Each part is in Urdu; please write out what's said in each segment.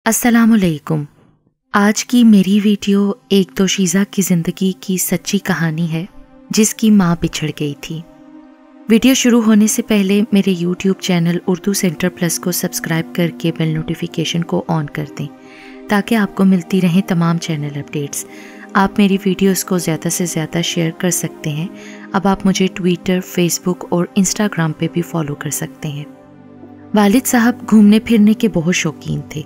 السلام علیکم۔ آج کی میری ویڈیو ایک دوشیزہ کی زندگی کی سچی کہانی ہے جس کی ماں بچھڑ گئی تھی۔ ویڈیو شروع ہونے سے پہلے میرے YouTube channel Urdu centre plus کو سبسکرائب کر کے بیل نوٹیفیکیشن کو آن کر دیں تاکہ آپ کو ملتی رہیں تمام چینل اپڈیٹس۔ آپ میری ویڈیوز کو زیادہ سے زیادہ شیئر کر سکتے ہیں۔ اب آپ مجھے ٹویٹر، فیس بک اور انسٹاگرام پہ بھی فالو کر سکتے ہیں۔ والد صاحب گھومنے پھرنے کے بہت شوقین تھے۔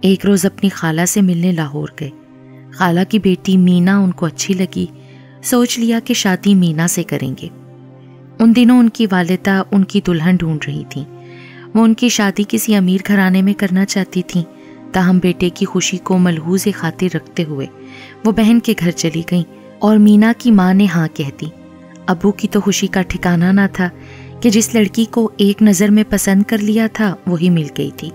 ایک روز اپنی خالہ سے ملنے لاہور گئے۔ خالہ کی بیٹی مینا ان کو اچھی لگی، سوچ لیا کہ شادی مینا سے کریں گے۔ ان دنوں ان کی والدہ ان کی دلہن ڈھونڈ رہی تھیں۔ وہ ان کی شادی کسی امیر گھرانے میں کرنا چاہتی تھیں، تاہم بیٹے کی خوشی کو ملحوظ خاطر رکھتے ہوئے وہ بہن کے گھر چلی گئیں اور مینا کی ماں نے ہاں کہہ دی۔ ابو کی تو خوشی کا ٹھکانہ نہ تھا کہ جس لڑکی کو ایک نظر میں پسند کر لیا تھا وہی مل گئی تھی۔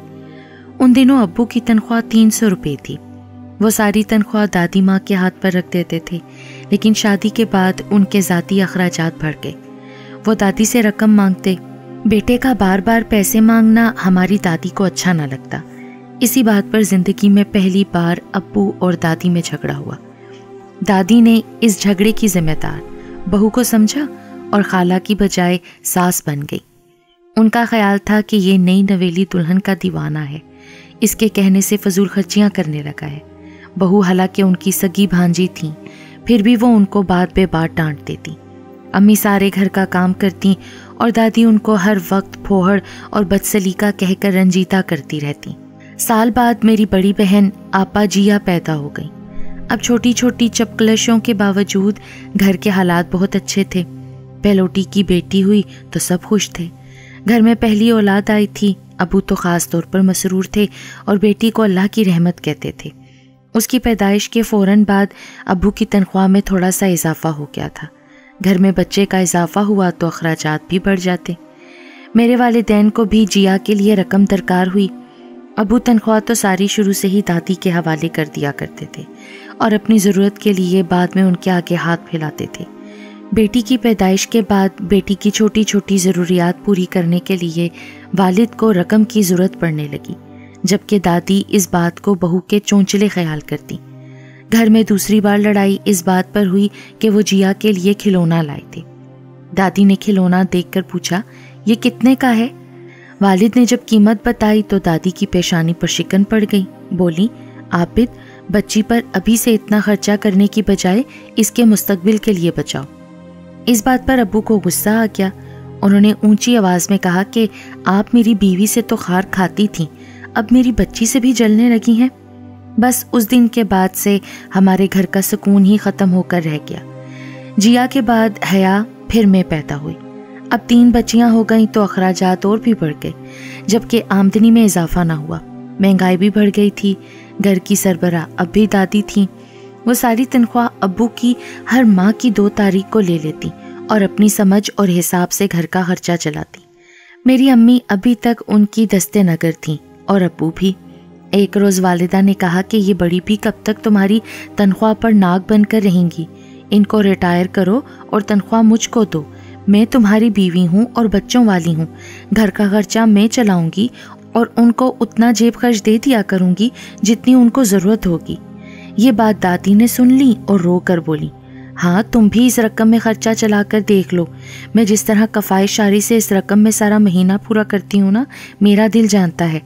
ان دنوں ابو کی تنخواہ 300 روپے تھی۔ وہ ساری تنخواہ دادی ماں کے ہاتھ پر رکھ دیتے تھے، لیکن شادی کے بعد ان کے ذاتی اخراجات بڑھ گئے۔ وہ دادی سے رقم مانگتے۔ بیٹے کا بار بار پیسے مانگنا ہماری دادی کو اچھا نہ لگتا۔ اسی بات پر زندگی میں پہلی بار ابو اور دادی میں جھگڑا ہوا۔ دادی نے اس جھگڑے کی ذمہ دار بہو کو سمجھا اور خالہ کی بجائے ساس بن گئی۔ ان کا خیال تھا کہ یہ نئی نویلی دلہن کا دیوانہ ہے، اس کے کہنے سے فضول خرچیاں کرنے لگا ہے۔ بہو حالانکہ ان کی سگی بھانجی تھیں، پھر بھی وہ ان کو بات بے بات ڈانٹ دیتی۔ امی سارے گھر کا کام کرتی اور دادی ان کو ہر وقت پھوہڑ اور بدسلیقہ کہہ کر رنجیدہ کرتی رہتی۔ سال بعد میری بڑی بہن آپا جیا پیدا ہو گئی۔ اب چھوٹی چھوٹی چپکلشوں کے باوجود گھر کے حالات بہت اچھے تھے۔ پہلوٹی کی بیٹی ہوئی تو سب خوش تھے۔ گھر میں پہلی اولاد آئی تھی۔ ابو تو خاص طور پر مسرور تھے اور بیٹی کو اللہ کی رحمت کہتے تھے۔ اس کی پیدائش کے فوراً بعد ابو کی تنخواہ میں تھوڑا سا اضافہ ہو گیا تھا۔ گھر میں بچے کا اضافہ ہوا تو اخراجات بھی بڑھ جاتے۔ میرے والدین کو بھی جیا کے لیے رقم درکار ہوئی۔ ابو تنخواہ تو ساری شروع سے ہی دادی کے حوالے کر دیا کرتے تھے اور اپنی ضرورت کے لیے بعد میں ان کے آگے ہاتھ پھیلاتے تھے۔ بیٹی کی پیدائش کے بعد بیٹی کی چھوٹی چھوٹی ضروریات پوری کرنے کے لیے والد کو رقم کی ضرورت پڑنے لگی، جبکہ دادی اس بات کو بہو کے چونچلے خیال کرتی۔ گھر میں دوسری بار لڑائی اس بات پر ہوئی کہ وہ جیا کے لیے کھلونا لائے تھے۔ دادی نے کھلونا دیکھ کر پوچھا، یہ کتنے کا ہے؟ والد نے جب قیمت بتائی تو دادی کی پیشانی پر شکن پڑ گئی۔ بولی، عابد، بچی پر ابھی سے اتنا خرچہ کرنے کی بجائے اس کے مستقبل کے لیے بچاؤ۔ اس بات پر ابو کو غصہ آ گیا۔ انہوں نے اونچی آواز میں کہا کہ آپ میری بیوی سے تو خار کھاتی تھیں، اب میری بچی سے بھی جلنے لگی ہیں۔ بس اس دن کے بعد سے ہمارے گھر کا سکون ہی ختم ہو کر رہ گیا۔ جیا کے بعد حیا پھر میں پیدا ہوئی۔ اب 3 بچیاں ہو گئیں تو اخراجات اور بھی بڑھ گئے، جبکہ آمدنی میں اضافہ نہ ہوا۔ مہنگائی بھی بڑھ گئی تھی۔ گھر کی سربراہ اب بھی دادی تھیں۔ وہ ساری تنخواہ ابو کی ہر ماہ کی 2 تاریخ کو لے لیتی اور اپنی سمجھ اور حساب سے گھر کا خرچہ چلاتی۔ میری امی ابھی تک ان کی دستے نگر تھیں اور ابو بھی۔ ایک روز والدہ نے کہا کہ یہ بڑی بھی کب تک تمہاری تنخواہ پر ناک بن کر رہیں گی، ان کو ریٹائر کرو اور تنخواہ مجھ کو دو۔ میں تمہاری بیوی ہوں اور بچوں والی ہوں، گھر کا خرچہ میں چلاؤں گی اور ان کو اتنا جیب خرچ دے دیا کروں گی جتنی ان کو ضرورت ہوگی۔ یہ بات دادی نے سن لی اور رو کر بولی، ہاں تم بھی اس رقم میں خرچہ چلا کر دیکھ لو۔ میں جس طرح کفایت شاری سے اس رقم میں سارا مہینہ پورا کرتی ہوں نا، میرا دل جانتا ہے۔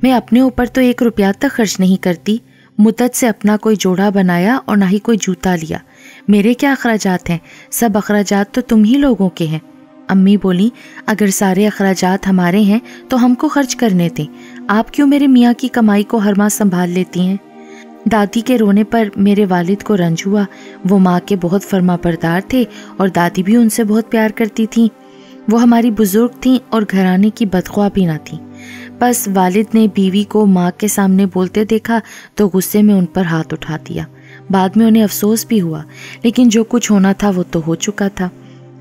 میں اپنے اوپر تو 1 روپیہ تک خرچ نہیں کرتی۔ مدت سے اپنا کوئی جوڑا بنایا اور نہ ہی کوئی جوتا لیا۔ میرے کیا اخراجات ہیں؟ سب اخراجات تو تم ہی لوگوں کے ہیں۔ امی بولی، اگر سارے اخراجات ہمارے ہیں تو ہم کو خرچ کرنے دیں، آپ کیوں میرے میاں کی کمائی کو ہر ماہ سنبھال لیتی ہیں؟ دادی کے رونے پر میرے والد کو رنج ہوا۔ وہ ماں کے بہت فرما بردار تھے اور دادی بھی ان سے بہت پیار کرتی تھیں۔ وہ ہماری بزرگ تھیں اور گھرانے کی بدخواہ بھی نہ تھیں۔ بس والد نے بیوی کو ماں کے سامنے بولتے دیکھا تو غصے میں ان پر ہاتھ اٹھا دیا۔ بعد میں انہیں افسوس بھی ہوا، لیکن جو کچھ ہونا تھا وہ تو ہو چکا تھا۔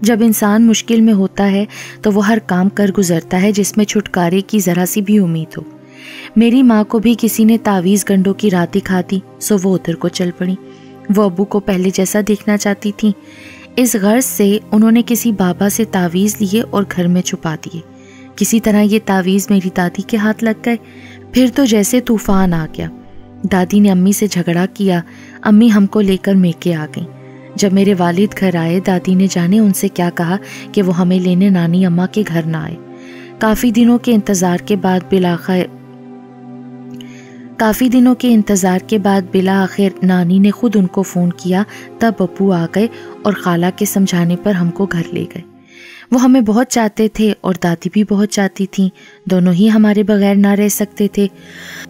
جب انسان مشکل میں ہوتا ہے تو وہ ہر کام کر گزرتا ہے جس میں چھٹکارے کی ذرا سی بھی امید ہو۔ میری ماں کو بھی کسی نے تعویذ گنڈوں کی رات دکھا دی، سو وہ ادھر کو چل پڑی۔ وہ ابو کو پہلے جیسا دیکھنا چاہتی تھیں۔ اس غرض سے انہوں نے کسی بابا سے تعویذ لیے اور گھر میں چھپا دیے۔ کسی طرح یہ تعویذ میری دادی کے ہاتھ لگ گئے۔ پھر تو جیسے طوفان آ گیا۔ دادی نے امی سے جھگڑا کیا، امی ہم کو لے کر میکے آ گئیں۔ جب میرے والد گھر آئے، دادی نے جانے ان سے کیا کہا کہ وہ ہمیں لینے نانی اماں کے گھر نہ آئے۔ کافی دنوں کے انتظار کے بعد بالآخر نانی نے خود ان کو فون کیا، تب ابو آ گئے اور خالہ کے سمجھانے پر ہم کو گھر لے گئے۔ وہ ہمیں بہت چاہتے تھے اور دادی بھی بہت چاہتی تھیں، دونوں ہی ہمارے بغیر نہ رہ سکتے تھے۔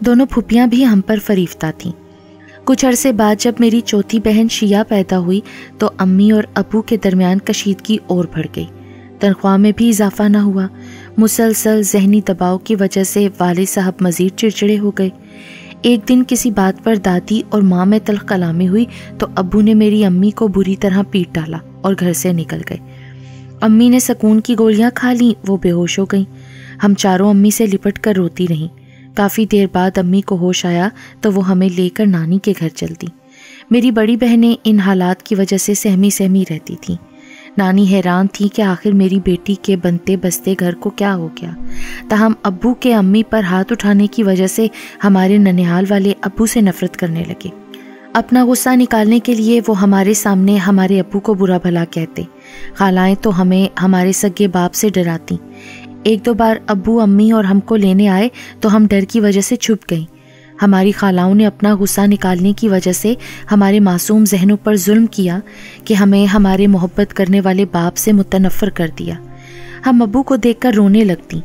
دونوں پھوپھیاں بھی ہم پر فریفتہ تھیں۔ کچھ عرصے بعد جب میری چوتھی بہن شیعہ پیدا ہوئی تو امی اور ابو کے درمیان کشیدگی اور بڑھ گئی۔ تنخواہ میں بھی اضافہ نہ ہوا۔ مسلسل ذہنی دباؤ کی وجہ سے والد صاحب مزید چڑچڑے ہو گئے۔ ایک دن کسی بات پر دادی اور ماں میں تلخ کلامی ہوئی تو ابو نے میری امی کو بری طرح پیٹ ڈالا اور گھر سے نکل گئے۔ امی نے سکون کی گولیاں کھا لیں، وہ بے ہوش ہو گئیں۔ ہم چاروں امی سے لپٹ کر روتی رہیں۔ کافی دیر بعد امی کو ہوش آیا تو وہ ہمیں لے کر نانی کے گھر چل دیں۔ میری بڑی بہنیں ان حالات کی وجہ سے سہمی سہمی رہتی تھیں۔ نانی حیران تھی کہ آخر میری بیٹی کے بنتے بستے گھر کو کیا ہو گیا۔ تاہم ابو کے امی پر ہاتھ اٹھانے کی وجہ سے ہمارے ننیہال والے ابو سے نفرت کرنے لگے۔ اپنا غصہ نکالنے کے لیے وہ ہمارے سامنے ہمارے ابو کو برا بھلا کہتے۔ خالائیں تو ہمیں ہمارے سگے باپ سے ڈراتی۔ ایک دو بار ابو امی اور ہم کو لینے آئے تو ہم ڈر کی وجہ سے چھپ گئیں۔ ہماری خالاؤں نے اپنا غصہ نکالنے کی وجہ سے ہمارے معصوم ذہنوں پر ظلم کیا کہ ہمیں ہمارے محبت کرنے والے باپ سے متنفر کر دیا۔ ہم ابو کو دیکھ کر رونے لگتی۔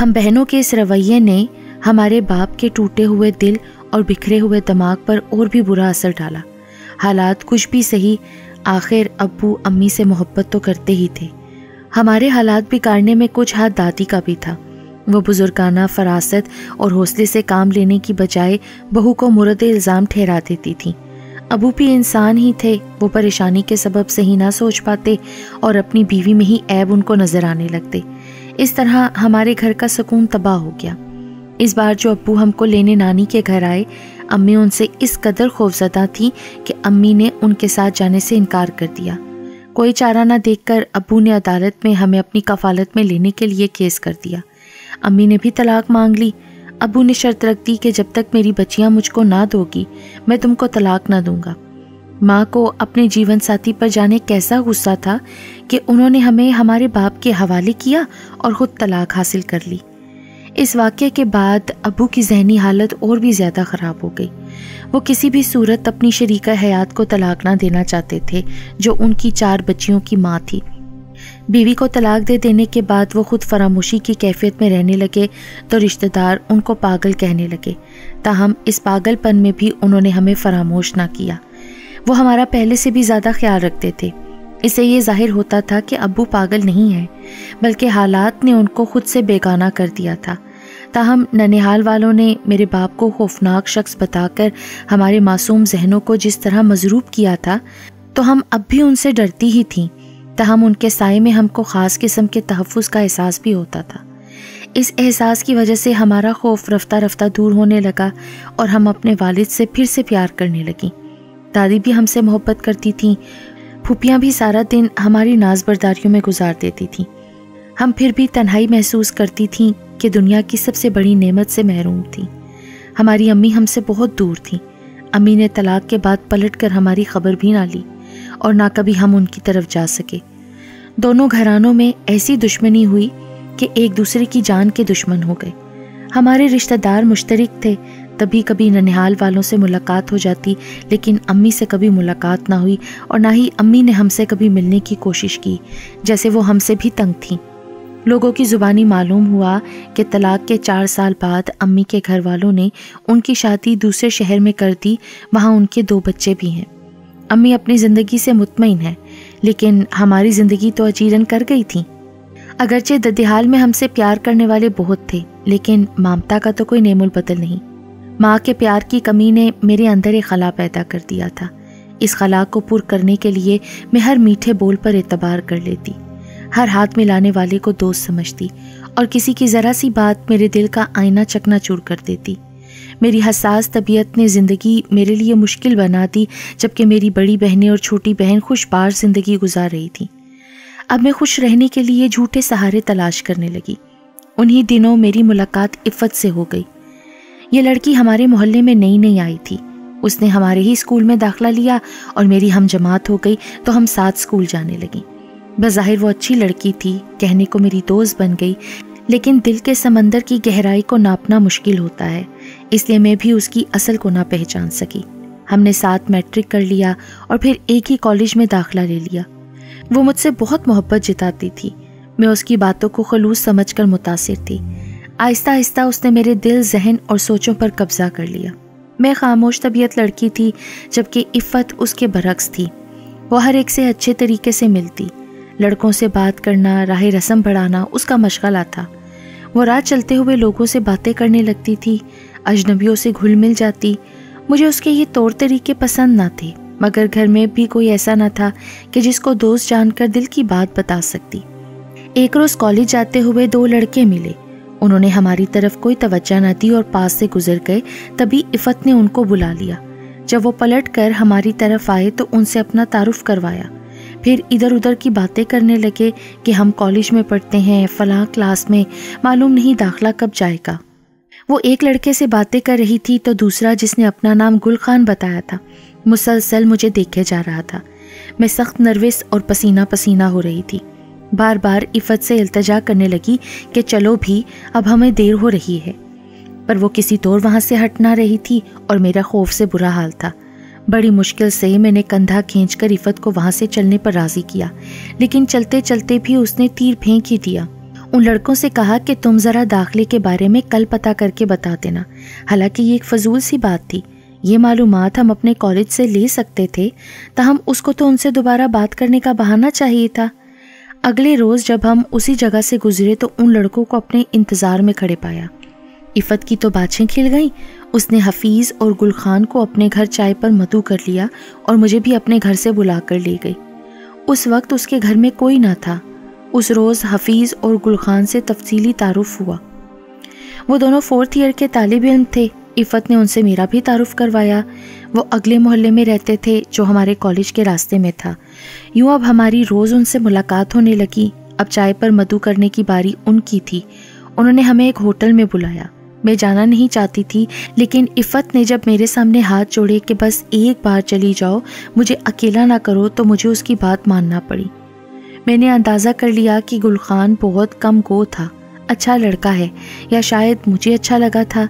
ہم بہنوں کے اس رویے نے ہمارے باپ کے ٹوٹے ہوئے دل اور بکھرے ہوئے دماغ پر اور بھی برا اثر ڈالا۔ حالات کچھ بھی صحیح، آخر ابو امی سے محبت تو کرتے ہی تھے۔ ہمارے حالات بگاڑنے میں کچھ ہاتھ دادی کا بھی تھا۔ وہ بزرگانہ فراست اور حوصلے سے کام لینے کی بجائے بہو کو مورد الزام ٹھہرا دیتی تھی۔ ابو بھی انسان ہی تھے، وہ پریشانی کے سبب صحیح نہ سوچ پاتے اور اپنی بیوی میں ہی عیب ان کو نظر آنے لگتے۔ اس طرح ہمارے گھر کا سکون تباہ ہو گیا۔ اس بار جو ابو ہم کو لینے نانی کے گھر آئے، امی ان سے اس قدر خوفزدہ تھی کہ امی نے ان کے ساتھ جانے سے انکار کر دیا۔ کوئی چارہ نہ دیکھ کر ابو نے عدالت میں ہمیں اپنی کفالت میں لینے کے لیے کیس کر دیا۔ امی نے بھی طلاق مانگ لی۔ ابو نے شرط رکھ دی کہ جب تک میری بچیاں مجھ کو نہ دوگی میں تم کو طلاق نہ دوں گا۔ ماں کو اپنے جیون ساتھی پر جانے کیسا غصہ تھا کہ انہوں نے ہمیں ہمارے باپ کے حوالے کیا اور خود طلاق حاصل کر لی۔ اس واقعے کے بعد ابو کی ذہنی حالت اور بھی زیادہ خراب ہو گئی۔ وہ کسی بھی صورت اپنی شریکہ حیات کو طلاق نہ دینا چاہتے تھے جو ان کی 4 بچیوں کی ماں تھی۔ بیوی کو طلاق دے دینے کے بعد وہ خود فراموشی کی کیفیت میں رہنے لگے تو رشتہ دار ان کو پاگل کہنے لگے۔ تاہم اس پاگل پن میں بھی انہوں نے ہمیں فراموش نہ کیا۔ وہ ہمارا پہلے سے بھی زیادہ خیال رکھتے تھے۔ اس سے یہ ظاہر ہوتا تھا کہ ابو پاگل نہیں ہیں، بلکہ حالات نے ان کو خود سے بیگانہ کر دیا تھا۔ تاہم ننیہال والوں نے میرے باپ کو خوفناک شخص بتا کر ہمارے معصوم ذہنوں کو جس طرح مضروب کیا تھا تو ہم اب بھی ان سے ڈرتی ہی تھیں۔ تاہم ان کے سائے میں ہم کو خاص قسم کے تحفظ کا احساس بھی ہوتا تھا۔ اس احساس کی وجہ سے ہمارا خوف رفتہ رفتہ دور ہونے لگا اور ہم اپنے والد سے پھر سے پیار کرنے لگیں۔ دادی بھی ہم سے محبت کرتی تھیں، پھوپھیاں بھی سارا دن ہماری ناز برداریوں میں گزار دیتی تھیں۔ ہم پھر بھی تنہائی محسوس کرتی تھیں کہ دنیا کی سب سے بڑی نعمت سے محروم تھیں۔ ہماری امی ہم سے بہت دور تھیں۔ امی نے طلاق کے بعد پلٹ کر ہماری خبر بھی نہ لی اور نہ کبھی ہم ان کی طرف جا سکے۔ دونوں گھرانوں میں ایسی دشمنی ہوئی کہ ایک دوسرے کی جان کے دشمن ہو گئے۔ ہمارے رشتہ دار مشترک تھے، تبھی کبھی ننیہال والوں سے ملاقات ہو جاتی، لیکن امی سے کبھی ملاقات نہ ہوئی اور نہ ہی امی نے ہم سے کبھی ملنے کی کوشش کی، جیسے وہ ہم سے بھی تنگ تھیں۔ لوگوں کی زبانی معلوم ہوا کہ طلاق کے 4 سال بعد امی کے گھر والوں نے ان کی شادی دوسرے شہر میں کر دی، وہاں ان کے 2 بچے بھی ہیں۔ امی اپنی زندگی سے مطمئن ہیں، لیکن ہماری زندگی تو اجیرن کر گئی تھی۔ اگرچہ ددیحال میں ہم سے پیار کرنے والے بہت تھے، لیکن مامتا کا تو کوئی نعم البدل نہیں۔ ماں کے پیار کی کمی نے میرے اندر ایک خلا پیدا کر دیا تھا۔ اس خلا کو پر کرنے کے لیے میں ہر میٹھے بول پر اعتبار کر لیتی، ہر ہاتھ ملانے والے کو دوست سمجھتی اور کسی کی ذرا سی بات میرے دل کا آئینہ چکنا چور کر دیتی۔ میری حساس طبیعت نے زندگی میرے لیے مشکل بنا دی، جبکہ میری بڑی بہنیں اور چھوٹی بہن خوش بار زندگی گزار رہی تھی۔ اب میں خوش رہنے کے لیے جھوٹے سہارے تلاش کرنے لگی۔ انہی دنوں میری ملاقات عفت سے ہو گئی۔ یہ لڑکی ہمارے محلے میں نئی نئی آئی تھی، اس نے ہمارے ہی اسکول میں داخلہ لیا اور میری ہم جماعت ہو گئی تو ہم ساتھ اسکول جانے لگیں۔ بظاہر وہ اچھی لڑکی تھی، کہنے کو میری دوست بن گئی، لیکن دل کے سمندر کی گہرائی کو ناپنا مشکل ہوتا ہے، اس لیے میں بھی اس کی اصل کو نہ پہچان سکی۔ ہم نے ساتھ میٹرک کر لیا اور پھر ایک ہی کالج میں داخلہ لے لیا۔ وہ مجھ سے بہت محبت جتاتی تھی، میں اس کی باتوں کو خلوص سمجھ کر متاثر تھی۔ آہستہ آہستہ اس نے میرے دل، ذہن اور سوچوں پر قبضہ کر لیا۔ میں خاموش طبیعت لڑکی تھی، جبکہ عفت اس کے برعکس تھی۔ وہ ہر ایک سے اچھے طریقے سے ملتی، لڑکوں سے بات کرنا، راہ رسم بڑھانا اس کا مشغلہ تھا۔ وہ راہ چلتے ہوئے لوگوں سے باتیں کرنے لگتی تھی، اجنبیوں سے گھل مل جاتی۔ مجھے اس کے یہ طور طریقے پسند نہ تھے، مگر گھر میں بھی کوئی ایسا نہ تھا کہ جس کو دوست جان کر دل کی بات بتا سکتی۔ ایک روز کالج جاتے ہوئے 2 لڑکے ملے، انہوں نے ہماری طرف کوئی توجہ نہ دی اور پاس سے گزر گئے، تبھی عفت نے ان کو بلا لیا۔ جب وہ پلٹ کر ہماری طرف آئے تو ان سے اپنا تعارف کروایا، پھر ادھر ادھر کی باتیں کرنے لگے کہ ہم کالج میں پڑھتے ہیں، فلاں کلاس میں، معلوم نہیں داخلہ کب جائے گا۔ وہ ایک لڑکے سے باتیں کر رہی تھی تو دوسرا، جس نے اپنا نام گل خان بتایا تھا، مسلسل مجھے دیکھے جا رہا تھا۔ میں سخت نروس اور پسینہ پسینہ ہو رہی تھی۔ بار بار عفت سے التجا کرنے لگی کہ چلو بھی، اب ہمیں دیر ہو رہی ہے، پر وہ کسی طور وہاں سے ہٹ نہ رہی تھی اور میرا خوف سے برا حال تھا۔ بڑی مشکل سے میں نے کندھا کھینچ کر عفت کو وہاں سے چلنے پر راضی کیا، لیکن چلتے چلتے بھی اس نے تیر پھینک ہی دیا۔ ان لڑکوں سے کہا کہ تم ذرا داخلے کے بارے میں کل پتہ کر کے بتا دینا، حالانکہ یہ ایک فضول سی بات تھی، یہ معلومات ہم اپنے کالج سے لے سکتے تھے، تاہم اس کو تو ان سے دوبارہ بات کرنے کا بہانہ چاہیے تھا۔ اگلے روز جب ہم اسی جگہ سے گزرے تو ان لڑکوں کو اپنے انتظار میں کھڑے پایا۔ عفت کی تو باچھیں کھل گئیں، اس نے حفیظ اور گل خان کو اپنے گھر چائے پر مدعو کر لیا اور مجھے بھی اپنے گھر سے بلا کر لے گئی۔ اس وقت اس کے گھر میں کوئی نہ تھا۔ اس روز حفیظ اور گل خان سے تفصیلی تعارف ہوا۔ وہ دونوں 4th ایئر کے طالب علم تھے۔ عفت نے ان سے میرا بھی تعارف کروایا۔ وہ اگلے محلے میں رہتے تھے جو ہمارے کالج کے راستے میں تھا۔ یوں اب ہماری روز ان سے ملاقات ہونے لگی۔ اب چائے پر مدعو کرنے کی باری ان کی تھی۔ انہوں نے ہمیں ایک ہوٹل میں بلایا۔ میں جانا نہیں چاہتی تھی، لیکن عفت نے جب میرے سامنے ہاتھ جوڑے کہ بس ایک بار چلی جاؤ، مجھے اکیلا نہ کرو، تو مجھے اس کی بات ماننا پڑی۔ میں نے اندازہ کر لیا کہ گل خان بہت کم گو تھا، اچھا لڑکا ہے، یا شاید مجھے اچھا لگا تھا۔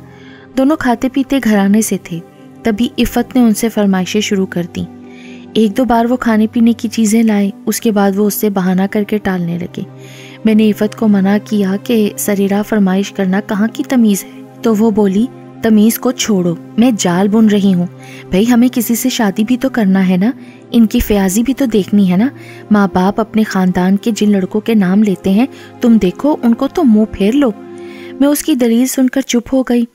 دونوں کھاتے پیتے گھرانے سے تھے۔ تبھی عفت نے ان سے فرمائشیں شروع کر دیں۔ 1-2 بار وہ کھانے پینے کی چیزیں لائے، اس کے بعد وہ اس سے بہانہ کر کے ٹالنے لگے۔ میں نے عفت کو منع کیا کہ سریرا فرمائش کرنا کہاں کی تمیز ہے، تو وہ بولی، تمیز کو چھوڑو، میں جال بن رہی ہوں، بھئی ہمیں کسی سے شادی بھی تو کرنا ہے نا، ان کی فیاضی بھی تو دیکھنی ہے نا، ماں باپ اپنے خاندان کے جن لڑکوں کے نام لیتے ہیں، تم دیکھو ان کو تو منہ پھیر لو۔ میں اس کی دلیل سن کر چپ ہو گئی۔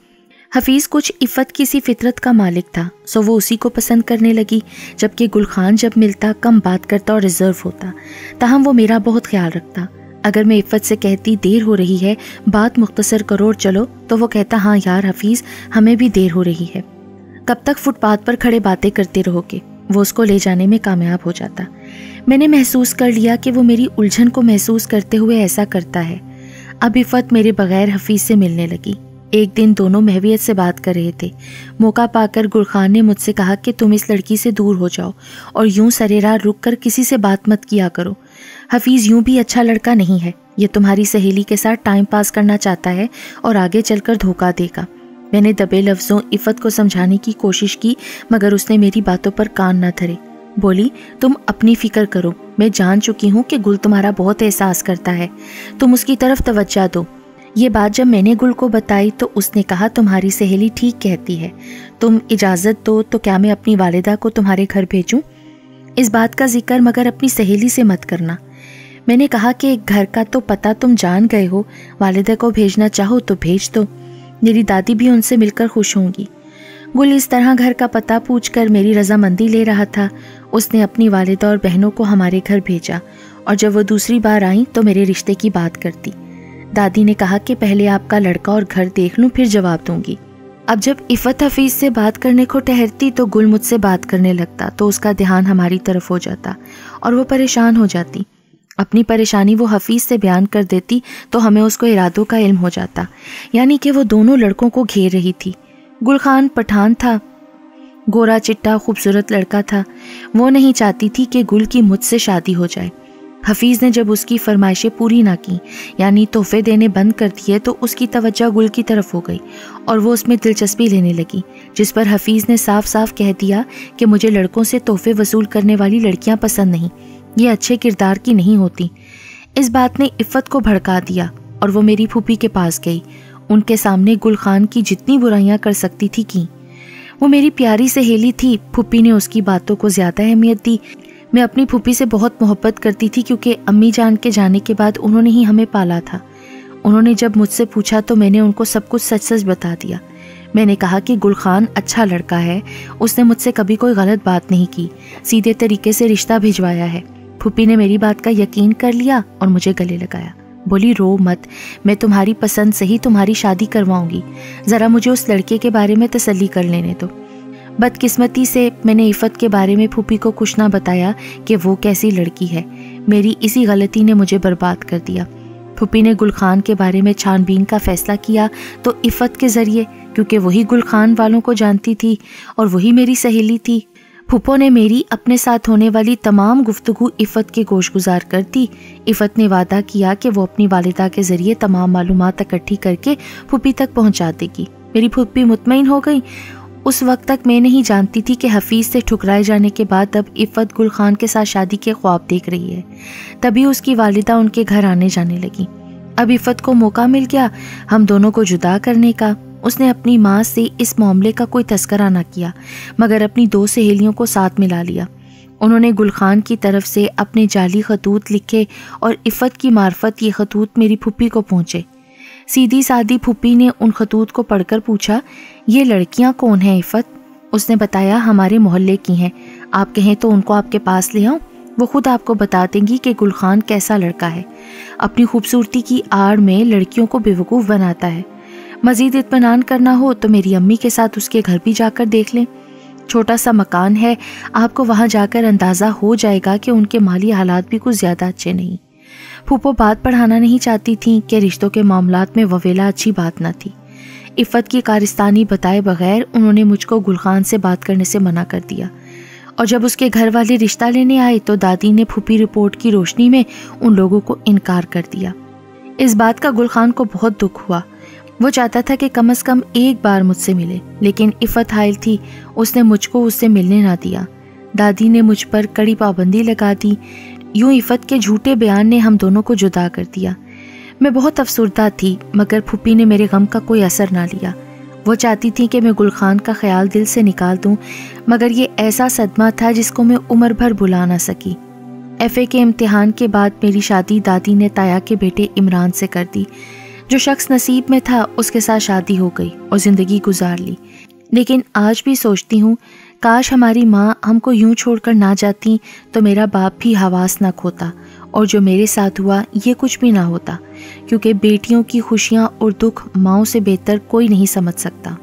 حفیظ کچھ عفت کی سی فطرت کا مالک تھا، سو وہ اسی کو پسند کرنے لگی، جبکہ گل خان جب ملتا کم بات کرتا اور ریزرو ہوتا، تاہم وہ میرا بہت خیال رکھتا۔ اگر میں عفت سے کہتی دیر ہو رہی ہے، بات مختصر کرو اور چلو، تو وہ کہتا ہاں یار حفیظ، ہمیں بھی دیر ہو رہی ہے، کب تک فٹ پاتھ پر کھڑے باتیں کرتے رہو گے۔ وہ اس کو لے جانے میں کامیاب ہو جاتا۔ میں نے محسوس کر لیا کہ وہ میری الجھن کو محسوس کرتے ہوئے ایسا کرتا ہے۔ اب عفت میرے بغیر حفیظ سے ملنے لگی۔ ایک دن دونوں محویت سے بات کر رہے تھے۔ موقع پا کر گل خان نے مجھ سے کہا کہ تم اس لڑکی سے دور ہو جاؤ اور یوں سرے راہ رک کر کسی سے بات مت کیا کرو۔ حفیظ یوں بھی اچھا لڑکا نہیں ہے، یہ تمہاری سہیلی کے ساتھ ٹائم پاس کرنا چاہتا ہے اور آگے چل کر دھوکہ دے گا۔ میں نے دبے لفظوں عفت کو سمجھانے کی کوشش کی، مگر اس نے میری باتوں پر کان نہ دھرے۔ بولی، تم اپنی فکر کرو، میں جان چکی ہوں کہ گل تمہارا بہت احساس کرتا ہے، تم اس کی طرف توجہ دو۔ یہ بات جب میں نے گل کو بتائی تو اس نے کہا تمہاری سہیلی ٹھیک کہتی ہے، تم اجازت دو تو کیا میں اپنی والدہ کو تمہارے گھر بھیجوں؟ اس بات کا ذکر مگر اپنی سہیلی سے مت کرنا۔ میں نے کہا کہ گھر کا تو پتہ تم جان گئے ہو، والدہ کو بھیجنا چاہو تو بھیج دو، میری دادی بھی ان سے مل کر خوش ہوں گی۔ گل اس طرح گھر کا پتہ پوچھ کر میری رضامندی لے رہا تھا۔ اس نے اپنی والدہ اور بہنوں کو ہمارے گھر بھیجا، اور جب وہ دوسری بار آئیں تو میرے رشتے کی بات کرتی۔ دادی نے کہا کہ پہلے آپ کا لڑکا اور گھر دیکھ لوں پھر جواب دوں گی۔ اب جب عفت حفیظ سے بات کرنے کو ٹہرتی تو گل مجھ سے بات کرنے لگتا، تو اس کا دھیان ہماری طرف ہو جاتا اور وہ پریشان ہو جاتی۔ اپنی پریشانی وہ حفیظ سے بیان کر دیتی تو ہمیں اس کو ارادوں کا علم ہو جاتا، یعنی کہ وہ دونوں لڑکوں کو گھیر رہی تھی۔ گل خان پٹھان تھا، گورا چٹا خوبصورت لڑکا تھا۔ وہ نہیں چاہتی تھی کہ گل کی مجھ سے شادی ہو جائے۔ حفیظ نے جب اس کی فرمائشیں پوری نہ کی، یعنی تحفے دینے بند کر دیے، تو اس کی توجہ گل کی طرف ہو گئی اور وہ اس میں دلچسپی لینے لگی، جس پر حفیظ نے صاف صاف کہہ دیا کہ مجھے لڑکوں سے تحفے وصول کرنے والی لڑکیاں پسند نہیں، یہ اچھے کردار کی نہیں ہوتی۔ اس بات نے عفت کو بھڑکا دیا اور وہ میری پھوپھی کے پاس گئی۔ ان کے سامنے گل خان کی جتنی برائیاں کر سکتی تھی کی۔ وہ میری پیاری سہیلی تھی، پھوپھی نے اس کی باتوں کو زیادہ اہمیت دی۔ میں اپنی پھوپھی سے بہت محبت کرتی تھی کیونکہ امی جان کے جانے کے بعد انہوں نے ہی ہمیں پالا تھا۔ انہوں نے جب مجھ سے پوچھا تو میں نے ان کو سب کچھ سچ سچ بتا دیا۔ میں نے کہا کہ گل خان اچھا لڑکا ہے، اس نے مجھ سے کبھی کوئی غلط بات نہیں کی، سیدھے طریقے سے رشتہ بھجوایا ہے۔ پھوپھی نے میری بات کا یقین کر لیا اور مجھے گلے لگایا، بولی رو مت، میں تمہاری پسند سے ہی تمہاری شادی کرواؤں گی، ذرا مجھے اس لڑکے کے بارے میں تسلی کر لینے دو۔ بدقسمتی سے میں نے عفت کے بارے میں پھوپھی کو کچھ نہ بتایا کہ وہ کیسی لڑکی ہے۔ میری اسی غلطی نے مجھے برباد کر دیا۔ پھوپھی نے گل خان کے بارے میں چھان بین کا فیصلہ کیا تو عفت کے ذریعے، کیونکہ وہی گل خان والوں کو جانتی تھی اور وہی میری سہیلی تھی۔ پھوپھو نے میری اپنے ساتھ ہونے والی تمام گفتگو عفت کے گوش گزار کر دی۔ عفت نے وعدہ کیا کہ وہ اپنی والدہ کے ذریعے تمام معلومات اکٹھی کر کے پھوپھی تک پہنچا دے گی۔ میری پھوپھی مطمئن ہو گئی۔ اس وقت تک میں نہیں جانتی تھی کہ حفیظ سے ٹھکرائے جانے کے بعد اب عفت گل خان کے ساتھ شادی کے خواب دیکھ رہی ہے۔ تبھی اس کی والدہ ان کے گھر آنے جانے لگی۔ اب عفت کو موقع مل گیا ہم دونوں کو جدا کرنے کا۔ اس نے اپنی ماں سے اس معاملے کا کوئی تذکرہ نہ کیا، مگر اپنی 2 سہیلیوں کو ساتھ ملا لیا۔ انہوں نے گل خان کی طرف سے اپنے جعلی خطوط لکھے اور عفت کی معرفت یہ خطوط میری پھوپھی کو پہنچے۔ سیدھی سادی پھوپھی نے ان خطوط کو پڑھ کر پوچھا، یہ لڑکیاں کون ہیں عفت؟ اس نے بتایا ہمارے محلے کی ہیں، آپ کہیں تو ان کو آپ کے پاس لے آؤں، وہ خود آپ کو بتا دیں گی کہ گل خان کیسا لڑکا ہے، اپنی خوبصورتی کی آڑ میں لڑکیوں کو بیوقوف بناتا ہے۔ مزید اطمینان کرنا ہو تو میری امی کے ساتھ اس کے گھر بھی جا کر دیکھ لیں، چھوٹا سا مکان ہے، آپ کو وہاں جا کر اندازہ ہو جائے گا کہ ان کے مالی حالات بھی کچھ زیادہ اچھے نہیں۔ پھوپھو بات پڑھانا نہیں چاہتی تھیں کہ رشتوں کے معاملات میں وویلا اچھی بات نہ تھی۔ عفت کی کارستانی بتائے بغیر انہوں نے مجھ کو گل خان سے بات کرنے سے منع کر دیا، اور جب اس کے گھر والے رشتہ لینے آئے تو دادی نے پھوپھی رپورٹ کی روشنی میں ان لوگوں کو انکار کر دیا۔ اس بات کا گل خان کو بہت دکھ ہوا۔ وہ چاہتا تھا کہ کم از کم ایک بار مجھ سے ملے، لیکن عفت حائل تھی، اس نے مجھ کو اس سے ملنے نہ دیا۔ دادی نے مجھ پر کڑی پابندی لگا دی۔ یوں عفت کے جھوٹے بیان نے ہم دونوں کو جدا کر دیا۔ میں بہت افسردہ تھی، مگر پھوپھی نے میرے غم کا کوئی اثر نہ لیا۔ وہ چاہتی تھی کہ میں گل خان کا خیال دل سے نکال دوں، مگر یہ ایسا صدمہ تھا جس کو میں عمر بھر بھلا نہ سکی۔ FA کے امتحان کے بعد میری شادی دادی نے تایا کے بیٹے عمران سے کر دی۔ جو شخص نصیب میں تھا اس کے ساتھ شادی ہو گئی اور زندگی گزار لی۔ لیکن آج بھی سوچتی ہوں کاش ہماری ماں ہم کو یوں چھوڑ کر نہ جاتی تو میرا باپ بھی حواس نہ کھوتا، اور جو میرے ساتھ ہوا یہ کچھ بھی نہ ہوتا، کیونکہ بیٹیوں کی خوشیاں اور دکھ ماؤں سے بہتر کوئی نہیں سمجھ سکتا۔